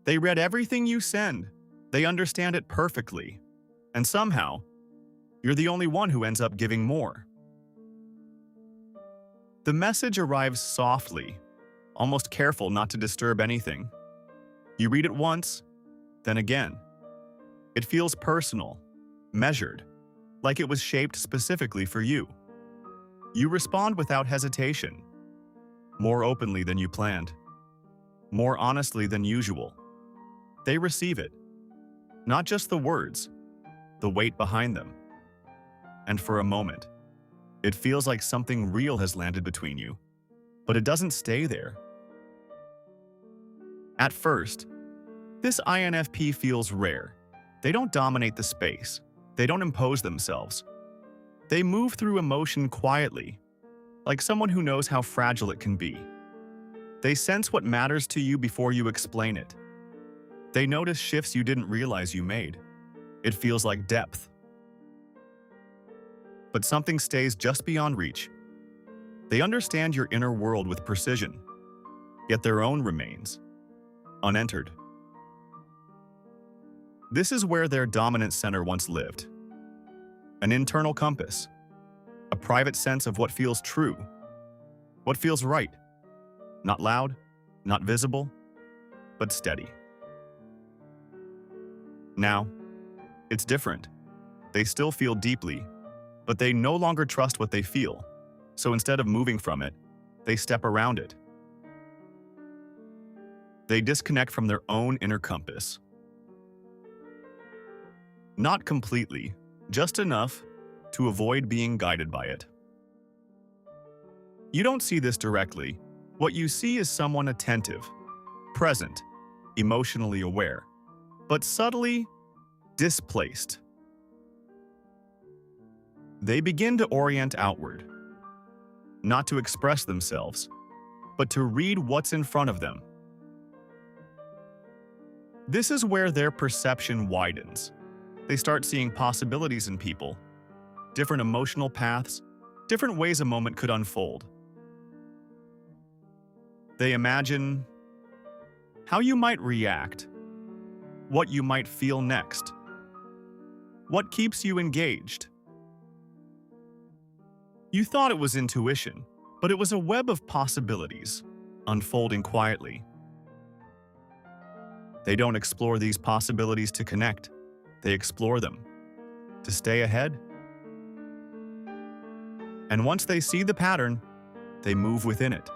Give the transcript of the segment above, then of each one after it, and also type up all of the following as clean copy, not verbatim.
They read everything you send. They understand it perfectly. And somehow, you're the only one who ends up giving more. The message arrives softly, almost careful not to disturb anything. You read it once, then again. It feels personal, measured, like it was shaped specifically for you. You respond without hesitation, more openly than you planned, more honestly than usual. They receive it, not just the words, the weight behind them. And for a moment, it feels like something real has landed between you, but it doesn't stay there. At first, this INFP feels rare. They don't dominate the space. They don't impose themselves. They move through emotion quietly, like someone who knows how fragile it can be. They sense what matters to you before you explain it. They notice shifts you didn't realize you made. It feels like depth. But something stays just beyond reach. They understand your inner world with precision, yet their own remains unentered. This is where their dominant center once lived. An internal compass, a private sense of what feels true, what feels right. Not loud, not visible, but steady. Now, it's different. They still feel deeply, but they no longer trust what they feel. So instead of moving from it, they step around it. They disconnect from their own inner compass. Not completely, just enough to avoid being guided by it. You don't see this directly. What you see is someone attentive, present, emotionally aware, but subtly displaced. They begin to orient outward, not to express themselves, but to read what's in front of them. This is where their perception widens. They start seeing possibilities in people, different emotional paths, different ways a moment could unfold. They imagine how you might react, what you might feel next, what keeps you engaged. You thought it was intuition, but it was a web of possibilities, unfolding quietly. They don't explore these possibilities to connect. They explore them to stay ahead. And once they see the pattern, they move within it.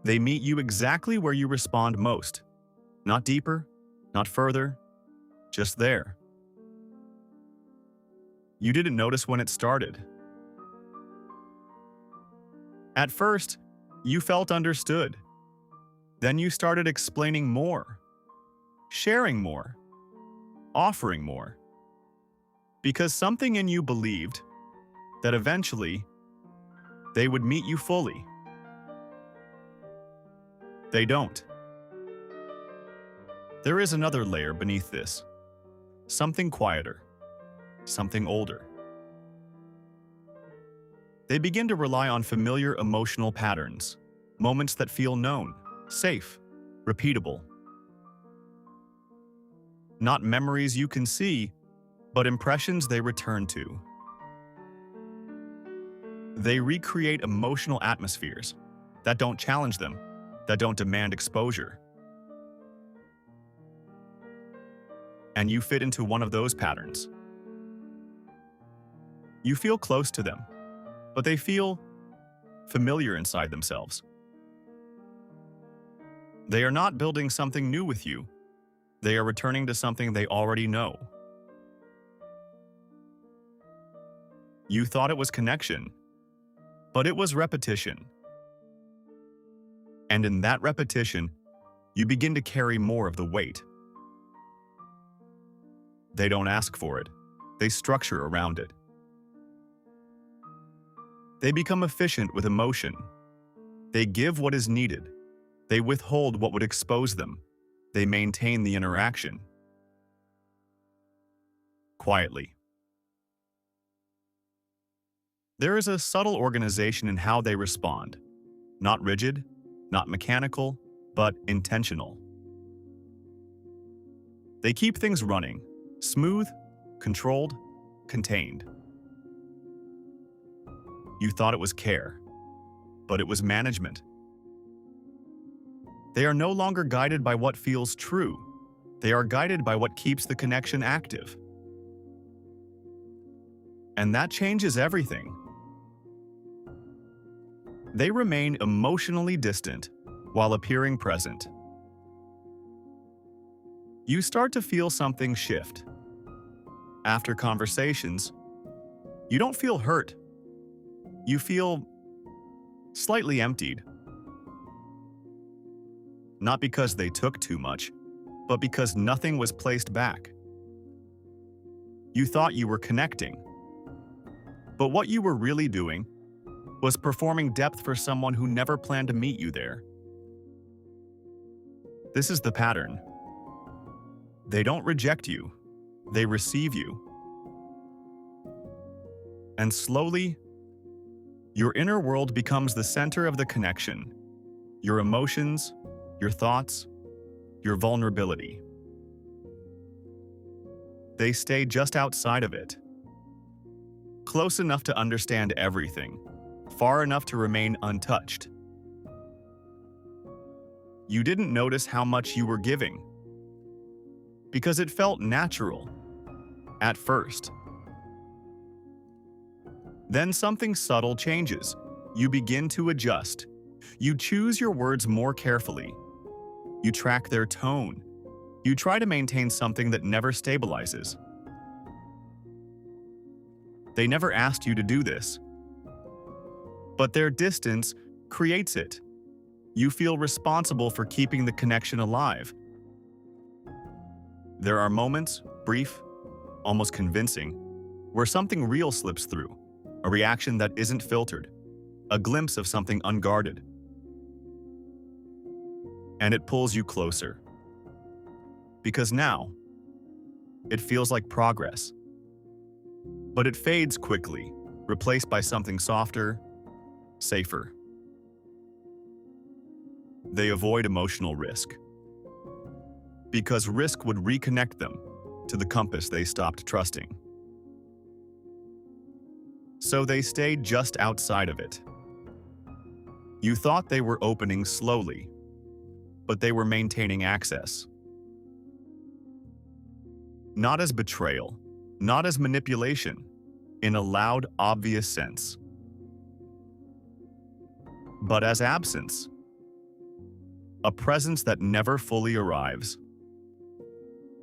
They meet you exactly where you respond most. Not deeper, not further, just there. You didn't notice when it started. At first, you felt understood. Then you started explaining more, sharing more, offering more. Because something in you believed that eventually they would meet you fully. They don't. There is another layer beneath this. Something quieter, something older. They begin to rely on familiar emotional patterns, moments that feel known, safe, repeatable. Not memories you can see, but impressions they return to. They recreate emotional atmospheres that don't challenge them, that don't demand exposure. And you fit into one of those patterns. You feel close to them, but they feel familiar inside themselves. They are not building something new with you. They are returning to something they already know. You thought it was connection, but it was repetition. And in that repetition, you begin to carry more of the weight. They don't ask for it. They structure around it. They become efficient with emotion. They give what is needed. They withhold what would expose them. They maintain the interaction. Quietly. There is a subtle organization in how they respond. Not rigid, not mechanical, but intentional. They keep things running, smooth, controlled, contained. You thought it was care, but it was management. They are no longer guided by what feels true. They are guided by what keeps the connection active. And that changes everything. They remain emotionally distant while appearing present. You start to feel something shift. After conversations, you don't feel hurt. You feel slightly emptied. Not because they took too much, but because nothing was placed back. You thought you were connecting, but what you were really doing was performing depth for someone who never planned to meet you there. This is the pattern. They don't reject you, they receive you. And slowly, your inner world becomes the center of the connection. Your emotions, your thoughts, your vulnerability. They stay just outside of it. Close enough to understand everything, far enough to remain untouched. You didn't notice how much you were giving, because it felt natural at first. Then something subtle changes. You begin to adjust. You choose your words more carefully. You track their tone. You try to maintain something that never stabilizes. They never asked you to do this, but their distance creates it. You feel responsible for keeping the connection alive. There are moments, brief, almost convincing, where something real slips through, a reaction that isn't filtered, a glimpse of something unguarded. And it pulls you closer. Because now, it feels like progress. But it fades quickly, replaced by something softer, safer. They avoid emotional risk, because risk would reconnect them to the compass they stopped trusting. So they stayed just outside of it. You thought they were opening slowly, but they were maintaining access. Not as betrayal, not as manipulation, in a loud, obvious sense, but as absence. A presence that never fully arrives.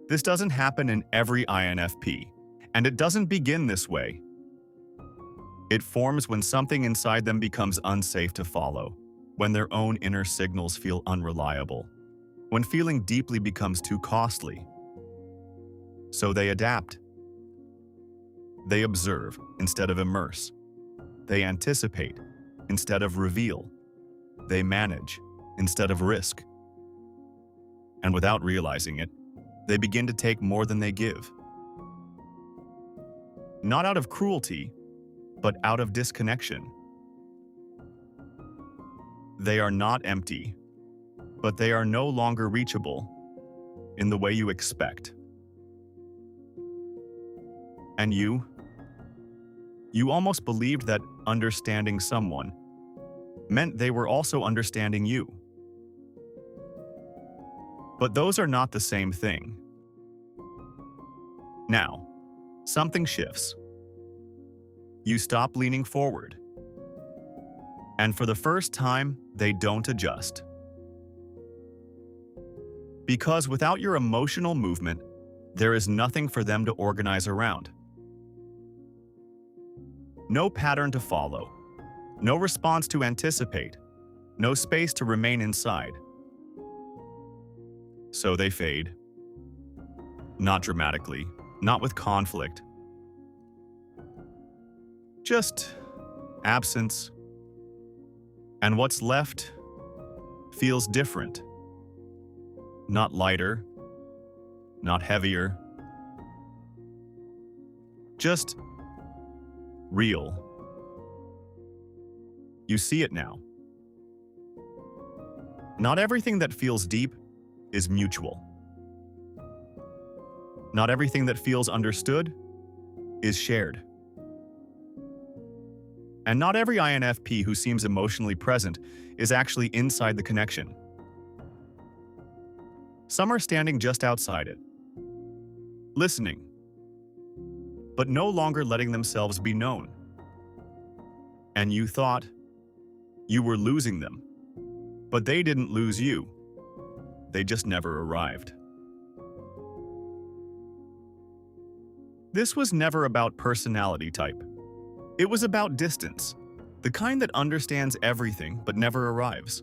This doesn't happen in every INFP, and it doesn't begin this way. It forms when something inside them becomes unsafe to follow, when their own inner signals feel unreliable, when feeling deeply becomes too costly. So they adapt. They observe instead of immerse. They anticipate instead of reveal. They manage instead of risk. And without realizing it, they begin to take more than they give. Not out of cruelty, but out of disconnection. They are not empty, but they are no longer reachable in the way you expect. And you almost believed that understanding someone meant they were also understanding you. But those are not the same thing. Now, something shifts. You stop leaning forward. And for the first time, they don't adjust. Because without your emotional movement, there is nothing for them to organize around. No pattern to follow. No response to anticipate. No space to remain inside. So they fade. Not dramatically, not with conflict. Just absence. And what's left feels different. Not lighter, not heavier. Just real. You see it now. Not everything that feels deep is mutual. Not everything that feels understood is shared. And not every INFP who seems emotionally present is actually inside the connection. Some are standing just outside it, listening, but no longer letting themselves be known. And you thought you were losing them, but they didn't lose you. They just never arrived. This was never about personality type. It was about distance, the kind that understands everything but never arrives.